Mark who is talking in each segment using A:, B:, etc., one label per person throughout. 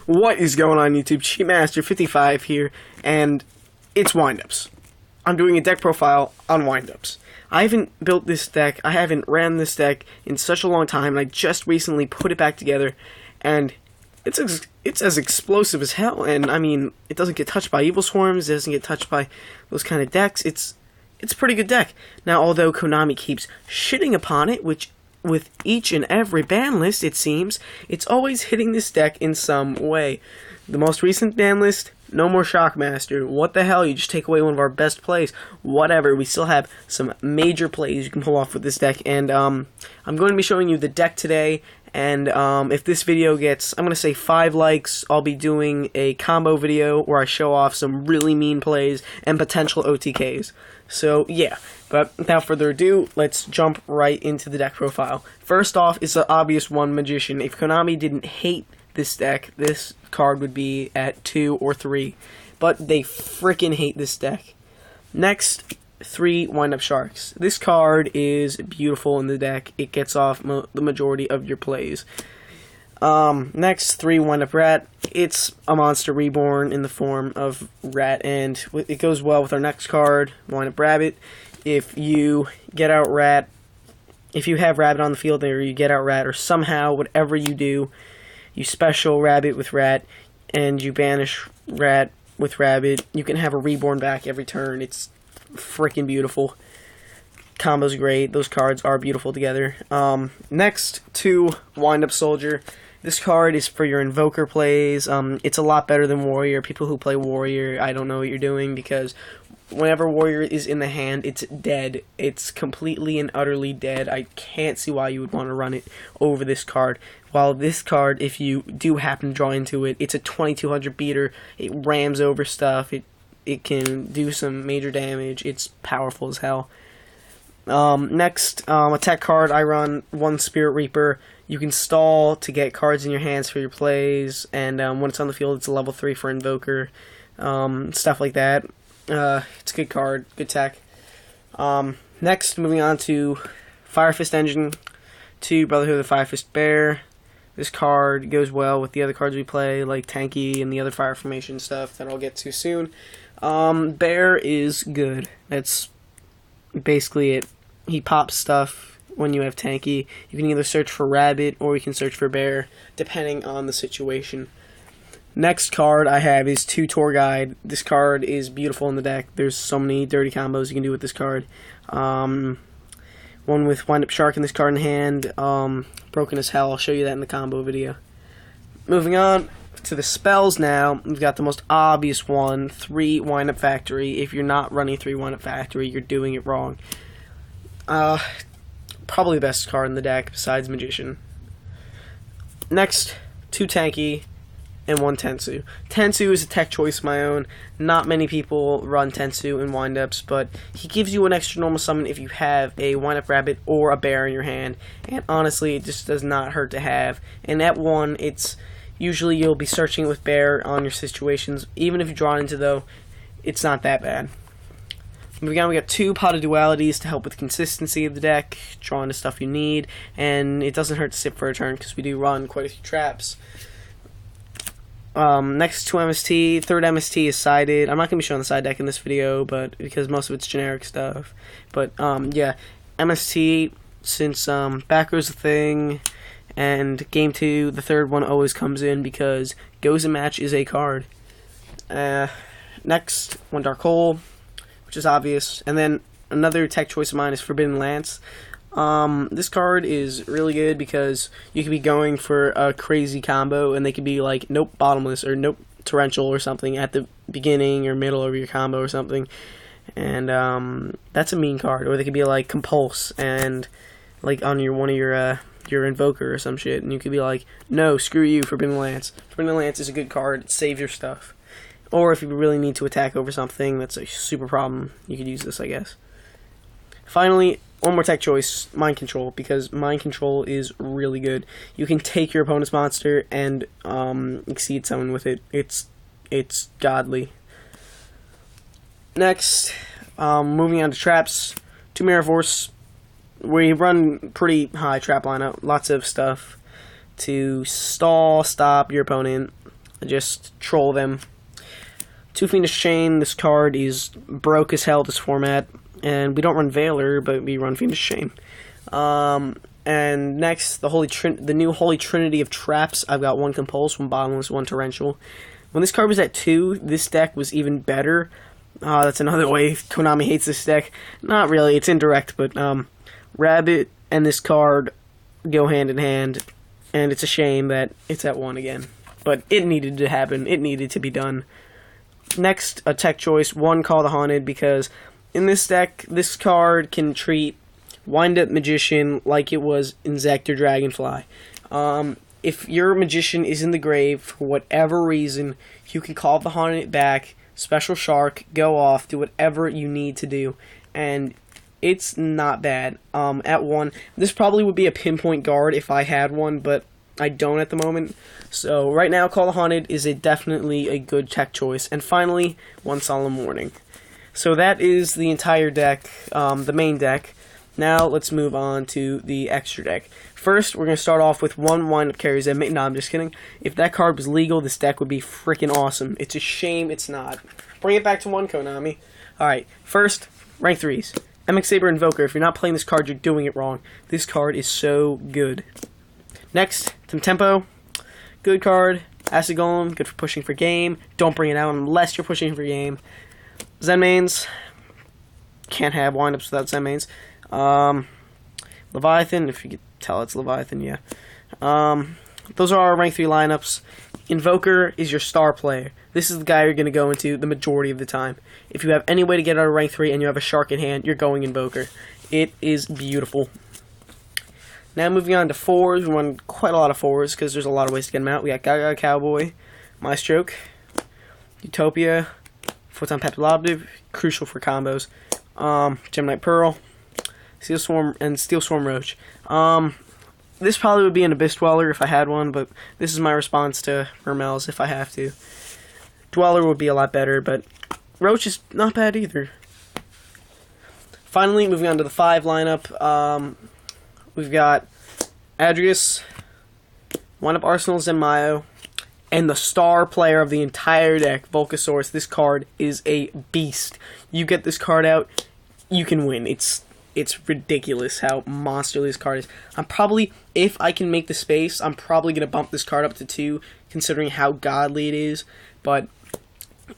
A: What is going on, YouTube? Cheatmaster55 here, and it's windups. I'm doing a deck profile on windups. I haven't built this deck, I haven't ran this deck in such a long time, and I just recently put it back together, and it's as explosive as hell, and I mean, it doesn't get touched by evil swarms, it doesn't get touched by those kind of decks. It's a pretty good deck. Now, although Konami keeps shitting upon it, which with each and every ban list, it seems, it's always hitting this deck in some way. The most recent ban list, no more Shockmaster. What the hell? You just take away one of our best plays. Whatever. We still have some major plays you can pull off with this deck. And I'm going to be showing you the deck today. And if this video gets, I'm going to say 5 likes, I'll be doing a combo video where I show off some really mean plays and potential OTKs. So, yeah. But without further ado, let's jump right into the deck profile. First off, it's the obvious one, Magician. If Konami didn't hate this deck, this card would be at 2 or 3. But they freaking hate this deck. Next, 3 Wind-Up Sharks. This card is beautiful in the deck. It gets off the majority of your plays. Next, 3 Wind-Up Rat. It's a monster reborn in the form of rat, and it goes well with our next card, Wind-Up Rabbit. If you get out rat, if you have rabbit on the field or you get out rat, or somehow, whatever you do, you special rabbit with rat, and you banish rat with rabbit, you can have a reborn back every turn. It's freaking beautiful. Combo's great. Those cards are beautiful together. Next, 2 Wind-Up Soldier. This card is for your Invoker plays. It's a lot better than Warrior. People who play Warrior, I don't know what you're doing, because whenever Warrior is in the hand, it's dead. It's completely and utterly dead. I can't see why you would want to run it over this card. While this card, if you do happen to draw into it, it's a 2200 beater. It rams over stuff. It can do some major damage. It's powerful as hell. Next, attack card, I run 1 Spirit Reaper. You can stall to get cards in your hands for your plays, and when it's on the field, it's a level 3 for Invoker. Stuff like that. It's a good card, good tech. Next, moving on to Fire Fist Engine, 2 Brotherhood of the Fire Fist Bear. This card goes well with the other cards we play, like Tanky and the other Fire Formation stuff that I'll get to soon. Bear is good. That's basically it. He pops stuff when you have Tanky. You can either search for Rabbit or you can search for Bear, depending on the situation. Next card I have is 2 Tour Guide. This card is beautiful in the deck. There's so many dirty combos you can do with this card. One with Wind-Up Shark and this card in hand. Broken as hell. I'll show you that in the combo video. Moving on to the spells now. We've got the most obvious one, 3 Wind-Up Factory. If you're not running 3 Wind-Up Factory, you're doing it wrong. Probably the best card in the deck besides Magician. Next, 2 Tanky and 1 Tensu. Tensu is a tech choice of my own. Not many people run Tensu in windups, but he gives you an extra normal summon if you have a Wind-Up Rabbit or a Bear in your hand. And honestly, it just does not hurt to have. And at 1, it's usually you'll be searching with Bear on your situations. Even if you draw into, though, it's not that bad. Moving on, we got 2 Pot of Dualities to help with consistency of the deck, draw into stuff you need, and it doesn't hurt to sit for a turn because we do run quite a few traps. Next, 2 MST. 3rd MST is sided. I'm not going to be showing the side deck in this video, but because most of it's generic stuff. But, yeah, MST, since back row's a thing, and game 2, the 3rd one always comes in because Goes and Match is a card. Next, 1 Dark Hole, which is obvious. And then another tech choice of mine is Forbidden Lance. This card is really good because you could be going for a crazy combo and they could be like nope bottomless or nope torrential or something at the beginning or middle of your combo or something, and that's a mean card. Or they could be like compulse and like on one of your invoker or some shit, and you could be like no, screw you, Forbidden Lance. Forbidden Lance is a good card. Save your stuff. Or if you really need to attack over something that's a super problem, you could use this, I guess. Finally, one more tech choice, Mind Control, because Mind Control is really good. You can take your opponent's monster and exceed someone with it. It's godly. Next, moving on to traps, 2 Mirror Force. We run pretty high trap lineup, lots of stuff to stall, stop your opponent. just troll them. 2 Fiendish Chain, this card is broke as hell, this format, and we don't run Veiler, but we run Fiendish Chain. And next, the new Holy Trinity of Traps. I've got 1 Compulse, 1 Bottomless, 1 Torrential. When this card was at 2, this deck was even better. That's another way Konami hates this deck. Not really, it's indirect, but Rabbit and this card go hand in hand, and it's a shame that it's at 1 again. But it needed to happen, it needed to be done. Next, a tech choice, 1 Call the Haunted, because in this deck, this card can treat Wind-Up Magician like it was Inzektor Dragonfly. If your Magician is in the grave for whatever reason, you can call the Haunted back, Special Shark, go off, do whatever you need to do, and it's not bad. At 1, this probably would be a pinpoint guard if I had one, but I don't at the moment. So right now, Call the Haunted is definitely a good tech choice. And finally, 1 Solemn Warning. So that is the entire deck, the main deck. Now let's move on to the extra deck. First, we're going to start off with 1 Wind-Up Carries. No, I'm just kidding. If that card was legal, this deck would be freaking awesome. It's a shame it's not. Bring it back to 1, Konami. Alright, first, rank 3s. m-x-saber Invoker. If you're not playing this card, you're doing it wrong. This card is so good. Next, Tempo. Good card. Acid Golem, good for pushing for game. Don't bring it out unless you're pushing for game. Zenmaines. Can't have windups without Zenmaines. Leviathan, if you could tell it's Leviathan, yeah. Those are our rank 3 lineups. Invoker is your star player. This is the guy you're going to go into the majority of the time. If you have any way to get out of rank 3 and you have a shark in hand, you're going Invoker. It is beautiful. Now moving on to 4s, we run quite a lot of 4s because there's a lot of ways to get them out. We got Gaga Cowboy, Maestroke, Utopia, Photon Pepilobdiv, crucial for combos, Gemini Pearl, Steel Swarm, and Steel Swarm Roach. This probably would be an Abyss Dweller if I had one, but this is my response to Mermels if I have to. Dweller would be a lot better, but Roach is not bad either. Finally, moving on to the 5 lineup, we've got Adrius, Wind-Up Arsenal Zenmaio, and the star player of the entire deck, Volcasaurus. This card is a beast. You get this card out, you can win. It's ridiculous how monsterly this card is. I'm probably, if I can make the space, I'm probably going to bump this card up to 2, considering how godly it is, but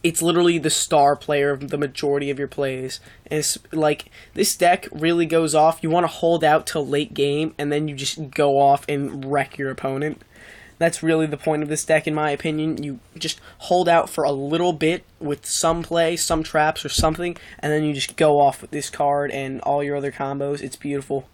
A: it's literally the star player of the majority of your plays. And it's like, this deck really goes off. You want to hold out till late game, and then you just go off and wreck your opponent. That's really the point of this deck, in my opinion. You just hold out for a little bit with some play, some traps or something, and then you just go off with this card and all your other combos. It's beautiful.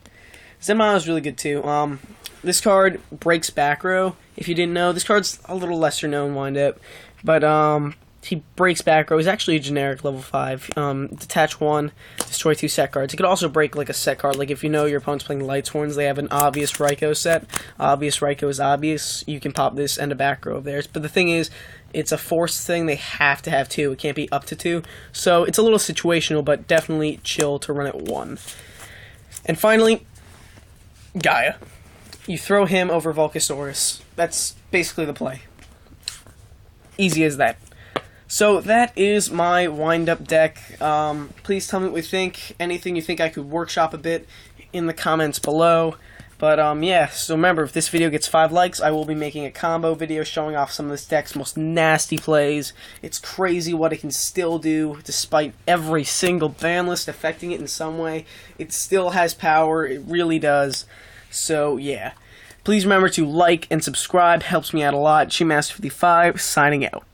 A: Zenmaio is really good too. This card breaks back row. If you didn't know, this card's a little lesser known wind-up, but he breaks back row. He's actually a generic level 5. Detach 1, destroy 2 set cards. He could also break like a set card. Like if you know your opponent's playing Lights Horns, they have an obvious Raikou set. Obvious Raikou is obvious. You can pop this and a back row of theirs. But the thing is, it's a forced thing. They have to have 2. It can't be up to 2. So it's a little situational, but definitely chill to run at 1. And finally, Gaia. You throw him over Volcasaurus. That's basically the play. Easy as that. So that is my wind-up deck. Please tell me what you think. Anything you think I could workshop a bit in the comments below. But yeah, so remember, if this video gets 5 likes, I will be making a combo video showing off some of this deck's most nasty plays. It's crazy what it can still do, despite every single ban list affecting it in some way. It still has power, it really does. So yeah, please remember to like and subscribe, helps me out a lot. YuGiOh55 signing out.